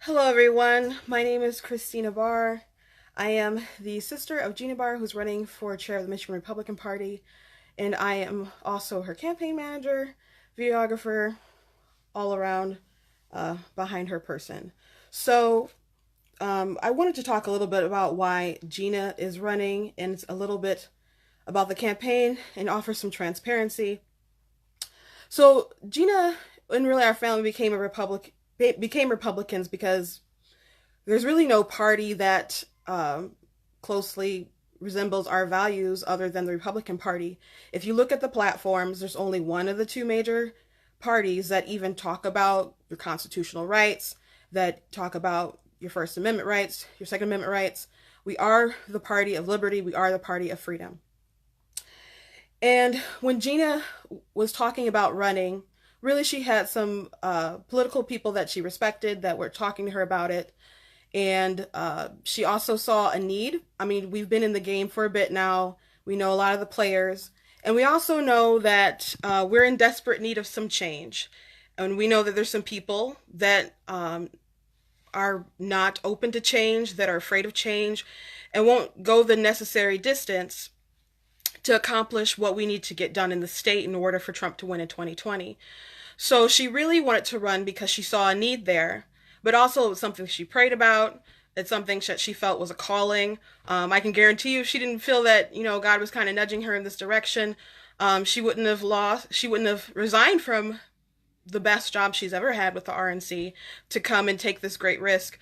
Hello everyone, my name is Gina Barr. I am the sister of Gina Barr, who's running for chair of the Michigan Republican Party, and I am also her campaign manager, videographer, all around behind her person. So I wanted to talk a little bit about why Gina is running and a little bit about the campaign and offer some transparency. So Gina and really our family became Republicans because there's really no party that closely resembles our values other than the Republican Party. If you look at the platforms, there's only one of the two major parties that even talk about your constitutional rights, that talk about your First Amendment rights, your Second Amendment rights. We are the party of liberty. We are the party of freedom. And when Gina was talking about running, really she had some political people that she respected that were talking to her about it. And she also saw a need. I mean, we've been in the game for a bit now. We know a lot of the players. And we also know that we're in desperate need of some change. And we know that there's some people that are not open to change, that are afraid of change, and won't go the necessary distance to accomplish what we need to get done in the state in order for Trump to win in 2020. So she really wanted to run because she saw a need there, but also it was something she prayed about. It's something that she felt was a calling. I can guarantee you if she didn't feel that, God was kind of nudging her in this direction, she wouldn't have resigned from the best job she's ever had with the RNC to come and take this great risk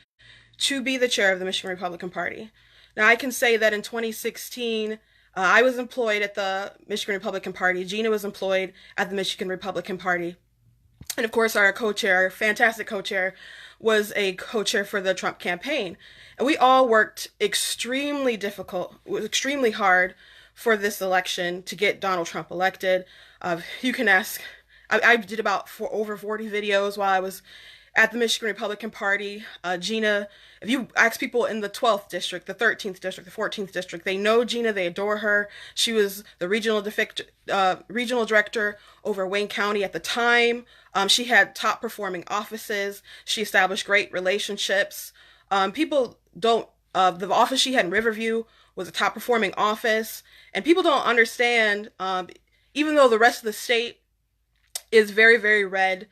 to be the chair of the Michigan Republican Party. Now, I can say that in 2016, I was employed at the Michigan Republican Party. Gina was employed at the Michigan Republican Party. And of course, our co-chair, our fantastic co-chair, was a co-chair for the Trump campaign. And we all worked extremely hard for this election to get Donald Trump elected. You can ask, I did about over 40 videos while I was at the Michigan Republican Party. Gina, if you ask people in the 12th district, the 13th district, the 14th district, they know Gina, they adore her. She was the regional director over Wayne County at the time. She had top performing offices. She established great relationships. The office she had in Riverview was a top performing office. And people don't understand, even though the rest of the state is very, very red,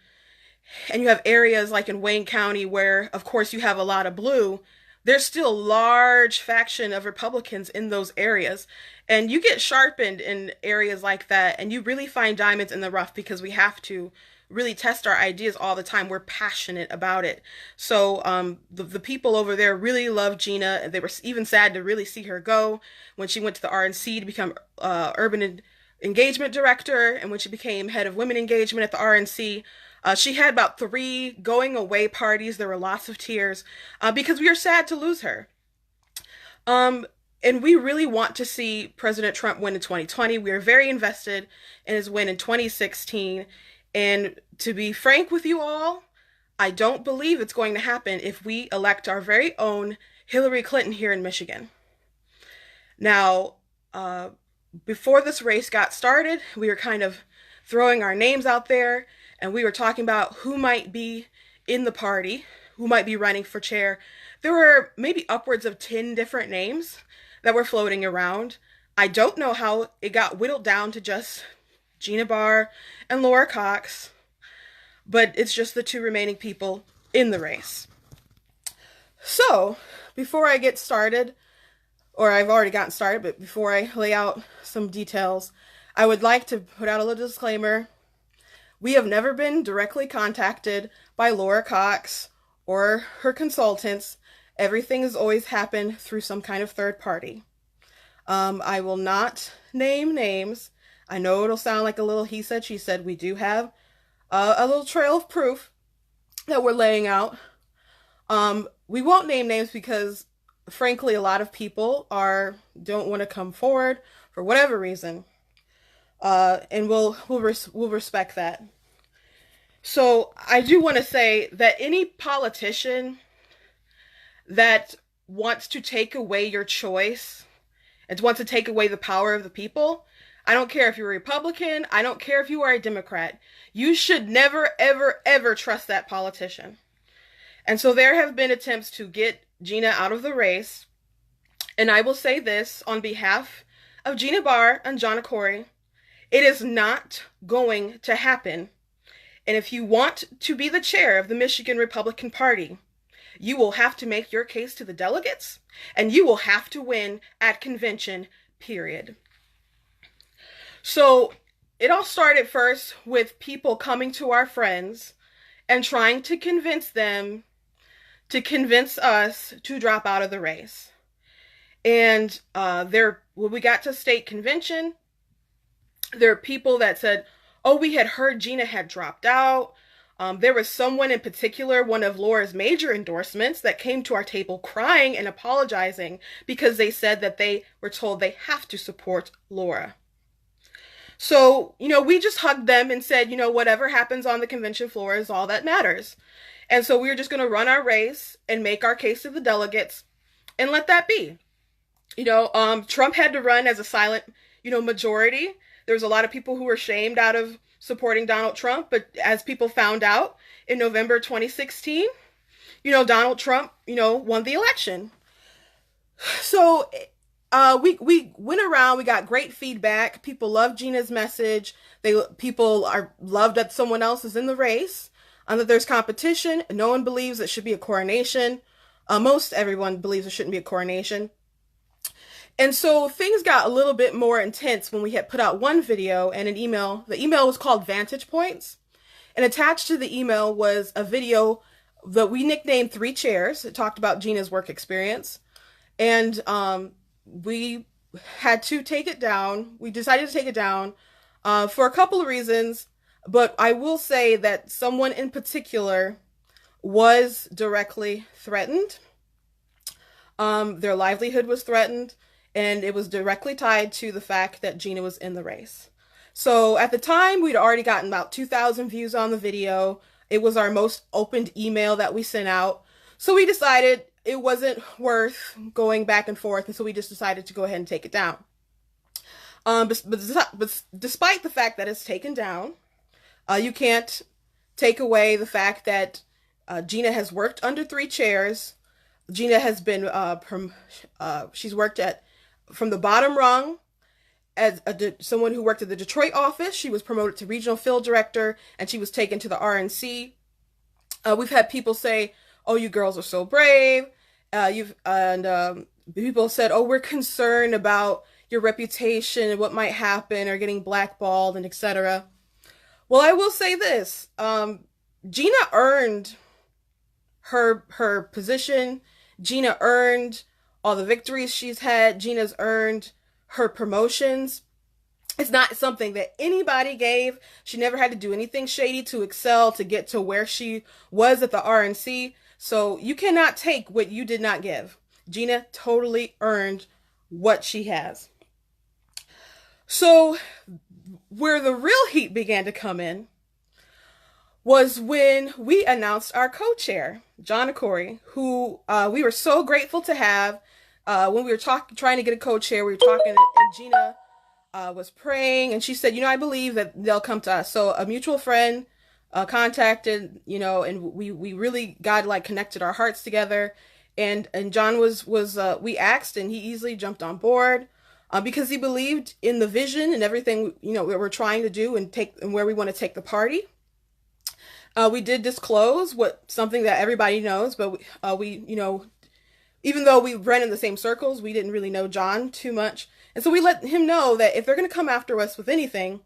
and you have areas like in Wayne County where, of course, you have a lot of blue, there's still a large faction of Republicans in those areas. And you get sharpened in areas like that, and you really find diamonds in the rough because we have to really test our ideas all the time. We're passionate about it. So the people over there really loved Gina. They were even sad to really see her go when she went to the RNC to become urban engagement director, and when she became head of women engagement at the RNC. She had about 3 going away parties. There were lots of tears because we are sad to lose her. And we really want to see President Trump win in 2020. We are very invested in his win in 2016. And to be frank with you all, I don't believe it's going to happen if we elect our very own Hillary Clinton here in Michigan. Now, before this race got started, we were kind of throwing our names out there, and we were talking about who might be in the party, who might be running for chair. There were maybe upwards of 10 different names that were floating around. I don't know how it got whittled down to just Gina Barr and Laura Cox, but it's just the 2 remaining people in the race. So, before I get started, or I've already gotten started, but before I lay out some details, I would like to put out a little disclaimer. We have never been directly contacted by Laura Cox or her consultants. Everything has always happened through some kind of third party. I will not name names. I know it'll sound like a little he said, she said. We do have a little trail of proof that we're laying out. We won't name names because, frankly, a lot of people don't want to come forward for whatever reason. And we'll respect that. So I do want to say that any politician that wants to take away your choice and wants to take away the power of the people, I don't care if you're a Republican, I don't care if you are a Democrat, you should never, ever, ever trust that politician. And so there have been attempts to get Gina out of the race. And I will say this on behalf of Gina Barr and John Corey, it is not going to happen. And if you want to be the chair of the Michigan Republican Party, you will have to make your case to the delegates, and you will have to win at convention, period. So it all started first with people coming to our friends and trying to convince them to convince us to drop out of the race. And when we got to state convention, there are people that said, oh, we had heard Gina had dropped out. There was someone in particular, one of Laura's major endorsements, that came to our table crying and apologizing because they said that they were told they have to support Laura. So, we just hugged them and said, whatever happens on the convention floor is all that matters. And so we were just going to run our race and make our case to the delegates and let that be. Trump had to run as a silent, majority. There was a lot of people who were shamed out of supporting Donald Trump, but as people found out in November 2016, Donald Trump, won the election. So we went around, we got great feedback. People loved Gina's message. People loved that someone else is in the race, and that there's competition. No one believes it should be a coronation. Most everyone believes it shouldn't be a coronation. And so things got a little bit more intense when we had put out one video and an email. The email was called Vantage Points. And attached to the email was a video that we nicknamed Three Chairs. It talked about Gina's work experience. And we had to take it down. We decided to take it down for a couple of reasons. But I will say that someone in particular was directly threatened. Their livelihood was threatened. And it was directly tied to the fact that Gina was in the race. So at the time, we'd already gotten about 2,000 views on the video. It was our most opened email that we sent out. So we decided it wasn't worth going back and forth. And so we just decided to go ahead and take it down. But despite the fact that it's taken down, you can't take away the fact that Gina has worked under Three Chairs. Gina has been, she's worked from the bottom rung as someone who worked at the Detroit office. She was promoted to regional field director, and she was taken to the RNC. We've had people say, oh, you girls are so brave. People said, oh, we're concerned about your reputation and what might happen, or getting blackballed, and etc. Well, I will say this. Gina earned her position. Gina earned all the victories she's had. Gina's earned her promotions. It's not something that anybody gave. She never had to do anything shady to excel to get to where she was at the RNC. So you cannot take what you did not give. Gina totally earned what she has. So where the real heat began to come in was when we announced our co-chair, John Corey, who we were so grateful to have. When we were trying to get a co-chair, we were talking, and Gina was praying, and she said, I believe that they'll come to us. So a mutual friend contacted, and we really connected our hearts together. And John we asked, and he easily jumped on board because he believed in the vision and everything, that we're trying to do and where we want to take the party. We did disclose something that everybody knows, but even though we ran in the same circles, we didn't really know John too much. And so we let him know that if they're going to come after us with anything,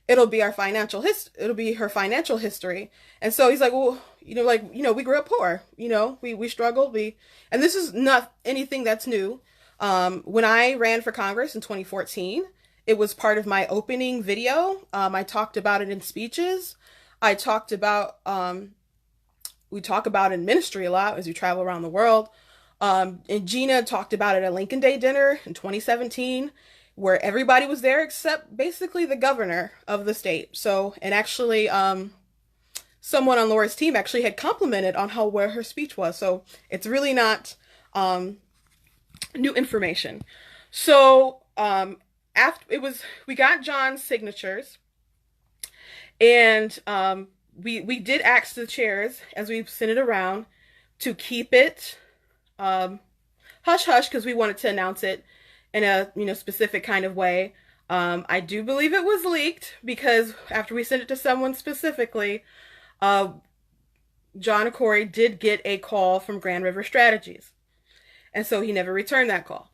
it'll be her financial history. And so he's like, well, we grew up poor, we struggled. And this is not anything that's new. When I ran for Congress in 2014, it was part of my opening video. I talked about it in speeches. I talked about, we talk about in ministry a lot as we travel around the world. And Gina talked about it at Lincoln Day dinner in 2017, where everybody was there except basically the governor of the state. So, and actually, someone on Laura's team actually had complimented on where her speech was. So it's really not, new information. So, we got John's signatures. And we did ask the chairs as we sent it around, to keep it hush hush because we wanted to announce it in a specific kind of way. I do believe it was leaked because after we sent it to someone specifically, John Corey did get a call from Grand River Strategies, and so he never returned that call.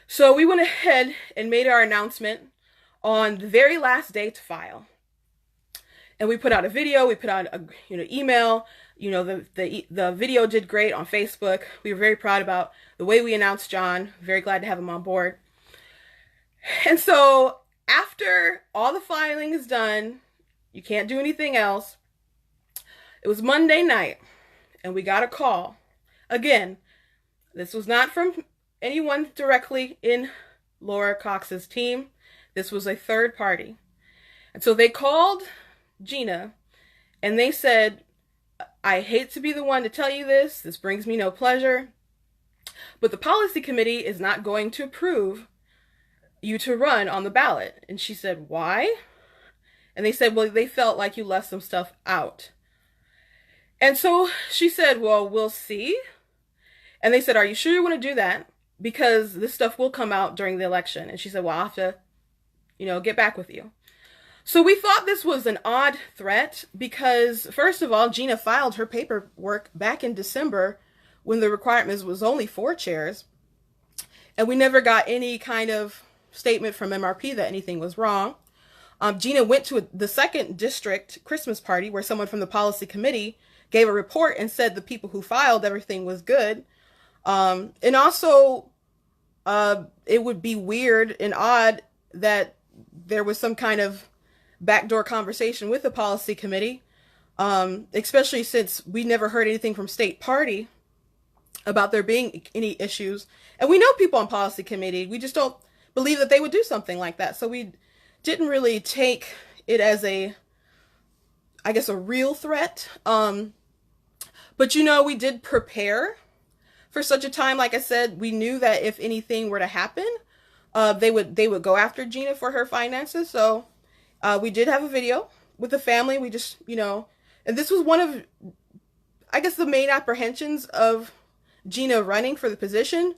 So we went ahead and made our announcement on the very last day to file. And we put out a video, we put out a email, the video did great on Facebook. We were very proud about the way we announced John, very glad to have him on board. And so after all the filing is done, you can't do anything else. It was Monday night and we got a call. Again, this was not from anyone directly in Laura Cox's team. This was a third party. And so they called Gina and they said, I hate to be the one to tell you this. This brings me no pleasure. But the policy committee is not going to approve you to run on the ballot. And she said, why? And they said, well, they felt like you left some stuff out. And so she said, well, we'll see. And they said, are you sure you want to do that? Because this stuff will come out during the election. And she said, well, I'll have to, get back with you. So we thought this was an odd threat because, first of all, Gina filed her paperwork back in December when the requirement was only 4 chairs. And we never got any kind of statement from MRP that anything was wrong. Gina went to the 2nd district Christmas party where someone from the policy committee gave a report and said the people who filed, everything was good. And also, it would be weird and odd that there was some kind of backdoor conversation with the policy committee, especially since we never heard anything from state party about there being any issues. And we know people on policy committee, we just don't believe that they would do something like that. So we didn't really take it as a real threat. But we did prepare for such a time. Like I said, we knew that if anything were to happen, they would go after Gina for her finances. So we did have a video with the family. We just, and this was one of, the main apprehensions of Gina running for the position.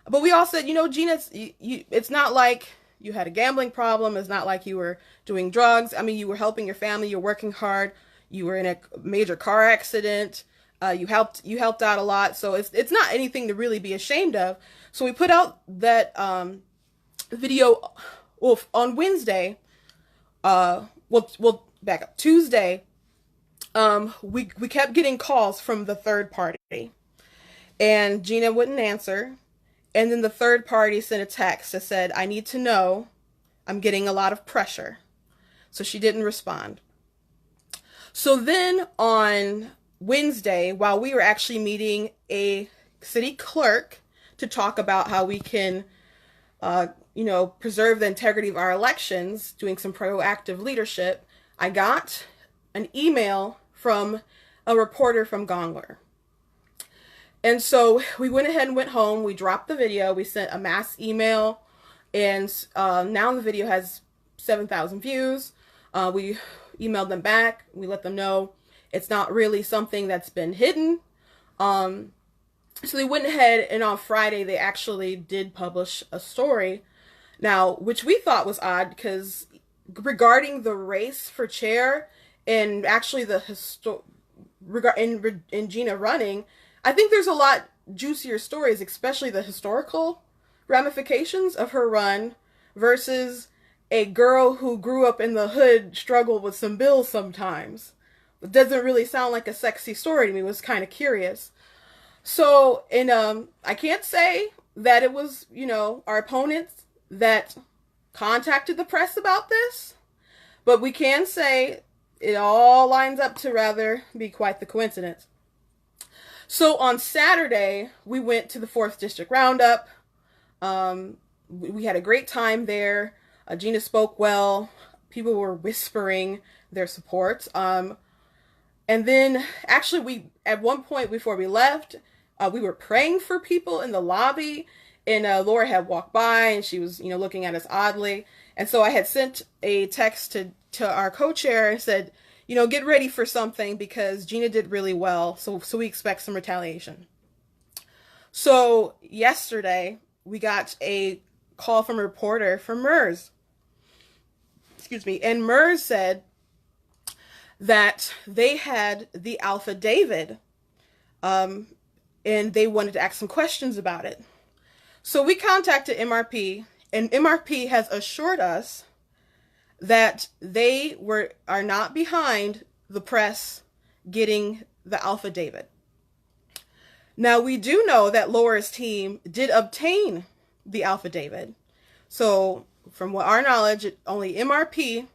But we all said, Gina, it's not like you had a gambling problem. It's not like you were doing drugs. I mean, you were helping your family. You're working hard. You were in a major car accident. You helped out a lot. So it's not anything to really be ashamed of. So we put out that video on Wednesday. We'll back up. Tuesday, we kept getting calls from the third party, and Gina wouldn't answer. And then the third party sent a text that said, I need to know, I'm getting a lot of pressure. So she didn't respond. So then on Wednesday, while we were actually meeting a city clerk to talk about how we can, preserve the integrity of our elections, doing some proactive leadership, I got an email from a reporter from Gongler. And so we went ahead and went home. We dropped the video. We sent a mass email, and now the video has 7,000 views. We emailed them back. We let them know it's not really something that's been hidden. So they went ahead, and on Friday they actually did publish a story. Now, which we thought was odd because regarding the race for chair and actually the in Gina running, I think there's a lot juicier stories, especially the historical ramifications of her run versus a girl who grew up in the hood, struggled with some bills sometimes. It doesn't really sound like a sexy story to me. It was kind of curious. So, and I can't say that it was, our opponents that contacted the press about this, but we can say it all lines up to rather be quite the coincidence. So on Saturday, we went to the 4th District Roundup. We had a great time there. Gina spoke well. People were whispering their support. And then actually at one point before we left, we were praying for people in the lobby, and Laura had walked by and she was, looking at us oddly. And so I had sent a text to our co-chair and said, get ready for something because Gina did really well. So we expect some retaliation. So yesterday we got a call from a reporter from MERS. Excuse me. And MERS said that they had the affidavit, and they wanted to ask some questions about it. So we contacted MRP, and MRP has assured us that they are not behind the press getting the affidavit. Now, we do know that Laura's team did obtain the affidavit. So from what our knowledge, only MRP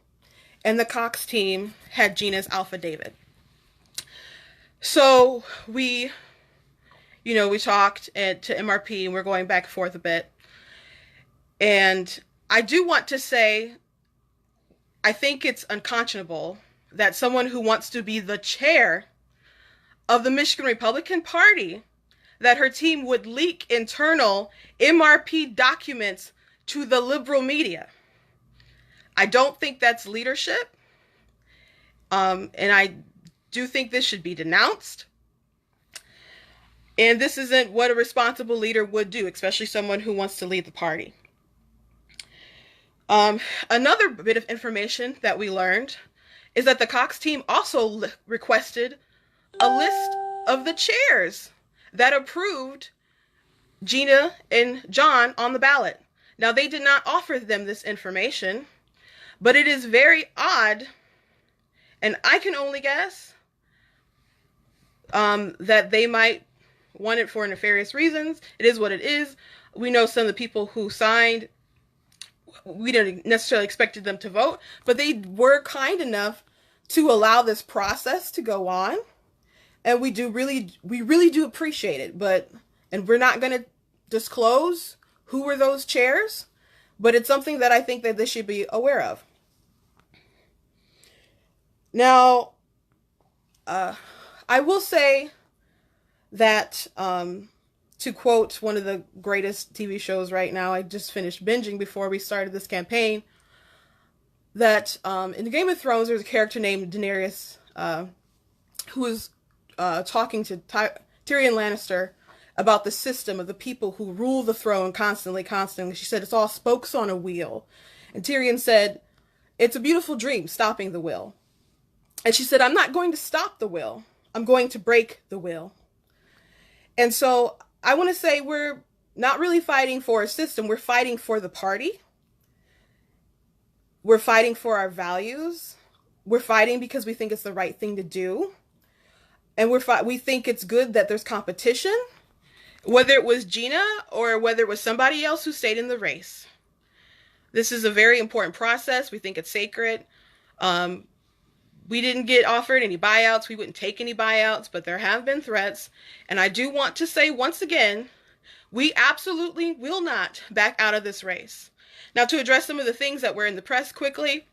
and the Cox team had Gina's affidavit. So we talked to MRP, and we're going back and forth a bit. And I do want to say, I think it's unconscionable that someone who wants to be the chair of the Michigan Republican Party, that her team would leak internal MRP documents to the liberal media. I don't think that's leadership. And I do think this should be denounced. And this isn't what a responsible leader would do, especially someone who wants to lead the party. Another bit of information that we learned is that the Cox team also requested a list of the chairs that approved Gina and John on the ballot. Now, they did not offer them this information, but it is very odd, and I can only guess that they might want it for nefarious reasons. It is what it is. We know some of the people who signed, we didn't necessarily expect them to vote, but they were kind enough to allow this process to go on. And we really do appreciate it. And we're not going to disclose who were those chairs, but it's something that I think that they should be aware of. Now, I will say that, to quote one of the greatest TV shows right now, I just finished binging before we started this campaign, that in the Game of Thrones, there's a character named Daenerys, who was talking to Tyrion Lannister about the system of the people who rule the throne constantly. She said, it's all spokes on a wheel. And Tyrion said, it's a beautiful dream, stopping the wheel. And she said, I'm not going to stop the wheel. I'm going to break the wheel. And so I want to say we're not really fighting for a system. We're fighting for the party. We're fighting for our values. We're fighting because we think it's the right thing to do. And we think it's good that there's competition, whether it was Gina or whether it was somebody else who stayed in the race. This is a very important process. We think it's sacred. We didn't get offered any buyouts. We wouldn't take any buyouts, but there have been threats. And I do want to say once again, we absolutely will not back out of this race. Now, to address some of the things that were in the press quickly,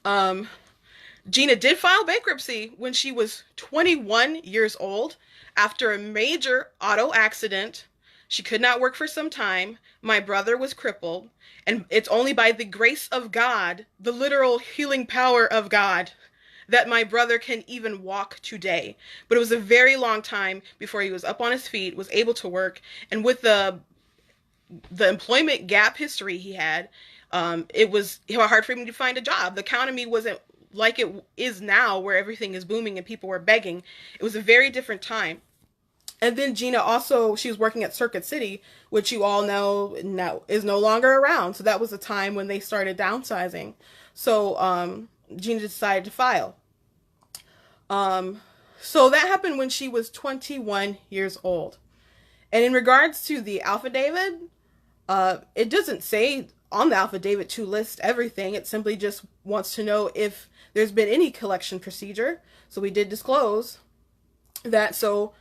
Gina did file bankruptcy when she was 21 years old after a major auto accident. She could not work for some time. My brother was crippled. And it's only by the grace of God, the literal healing power of God, that my brother can even walk today. But it was a very long time before he was up on his feet, was able to work. And with the employment gap history he had, it was hard for him to find a job. The economy wasn't like it is now, where everything is booming and people were begging. It was a very different time. And then Gina also, she was working at Circuit City, which you all know now is no longer around. So that was a time when they started downsizing. So Gina decided to file. So that happened when she was 21 years old. And in regards to the affidavit, it doesn't say on the affidavit to list everything. It simply just wants to know if there's been any collection procedure. So we did disclose that. So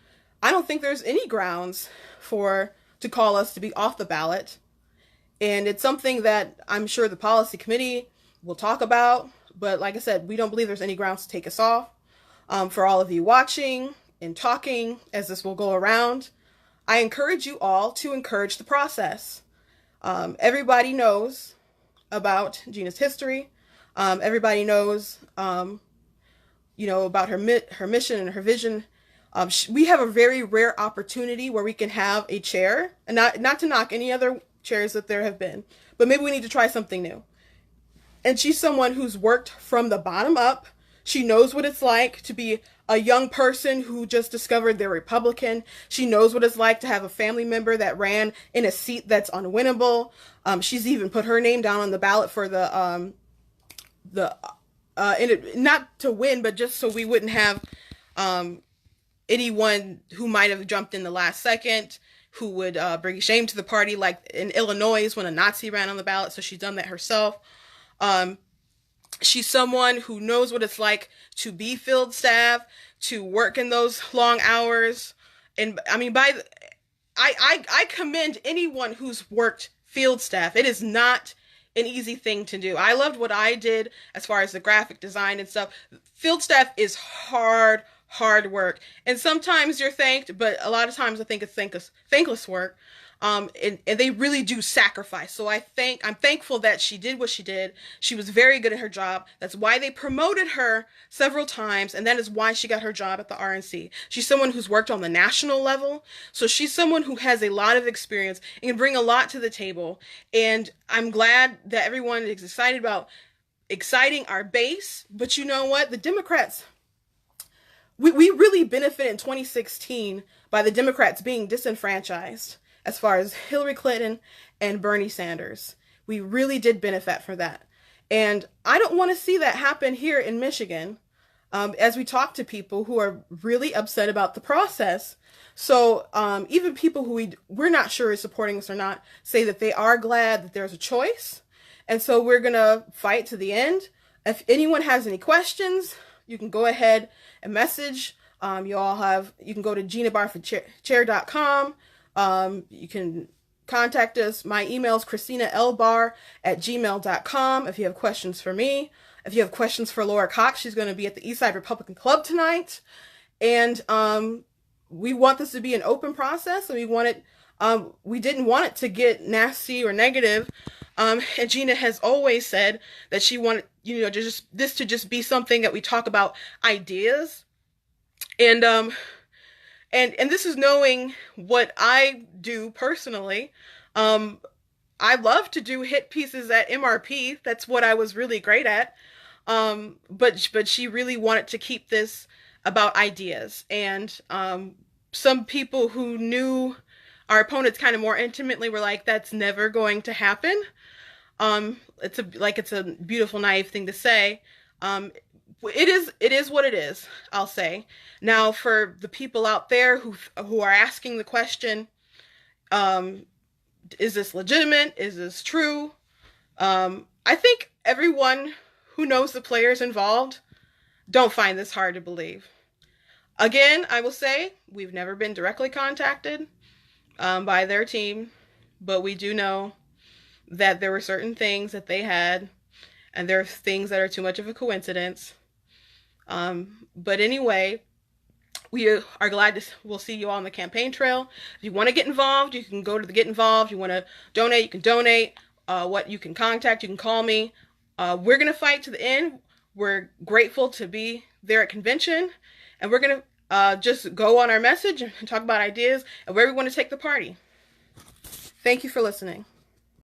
I don't think there's any grounds to call us to be off the ballot. And it's something that I'm sure the policy committee will talk about. But like I said, we don't believe there's any grounds to take us off. For all of you watching and talking, as this will go around, I encourage you all to encourage the process. Everybody knows about Gina's history. Everybody knows about her mission and her vision. We have a very rare opportunity where we can have a chair, and not to knock any other chairs that there have been, but maybe we need to try something new. And she's someone who's worked from the bottom up. She knows what it's like to be a young person who just discovered they're Republican. She knows what it's like to have a family member that ran in a seat that's unwinnable. She's even put her name down on the ballot for not to win, but just so we wouldn't have anyone who might have jumped in the last second who would bring shame to the party, like in Illinois when a Nazi ran on the ballot. So she's done that herself. She's someone who knows what it's like to be field staff, to work in those long hours. And I mean, I commend anyone who's worked field staff. It is not an easy thing to do. I loved what I did as far as the graphic design and stuff. Field staff is hard work. And sometimes you're thanked, but a lot of times I think it's thankless work. And they really do sacrifice. So I'm thankful that she did what she did. She was very good at her job. That's why they promoted her several times, and that is why she got her job at the RNC. She's someone who's worked on the national level, so she's someone who has a lot of experience and can bring a lot to the table. And I'm glad that everyone is excited about exciting our base. But you know what? The Democrats, we really benefited in 2016 by the Democrats being disenfranchised. As far as Hillary Clinton and Bernie Sanders, we really did benefit from that. And I don't want to see that happen here in Michigan as we talk to people who are really upset about the process. So even people who we're not sure is supporting us or not say that they are glad that there's a choice. And so we're going to fight to the end. If anyone has any questions, you can go ahead and message. You can go to GinaBarr.com. You can contact us. My email is ChristinaLBarr@gmail.com if you have questions for me. If you have questions for Laura Cox, she's going to be at the Eastside Republican Club tonight. And we want this to be an open process, and we didn't want it to get nasty or negative. And Gina has always said that she wanted, this to just be something that we talk about ideas. And this is knowing what I do personally. I love to do hit pieces at MRP. That's what I was really great at. But she really wanted to keep this about ideas. And some people who knew our opponents kind of more intimately were like, that's never going to happen. It's a beautiful, naive thing to say. It is what it is, I'll say. Now, for the people out there who are asking the question, is this legitimate? Is this true? I think everyone who knows the players involved don't find this hard to believe. Again, I will say we've never been directly contacted by their team, but we do know that there were certain things that they had, and there are things that are too much of a coincidence. But anyway, we are glad we'll see you all on the campaign trail. If you want to get involved, you can go to the Get Involved. You want to donate, you can donate. What you can contact, you can call me. We're going to fight to the end. We're grateful to be there at convention, and we're going to just go on our message and talk about ideas and where we want to take the party. Thank you for listening.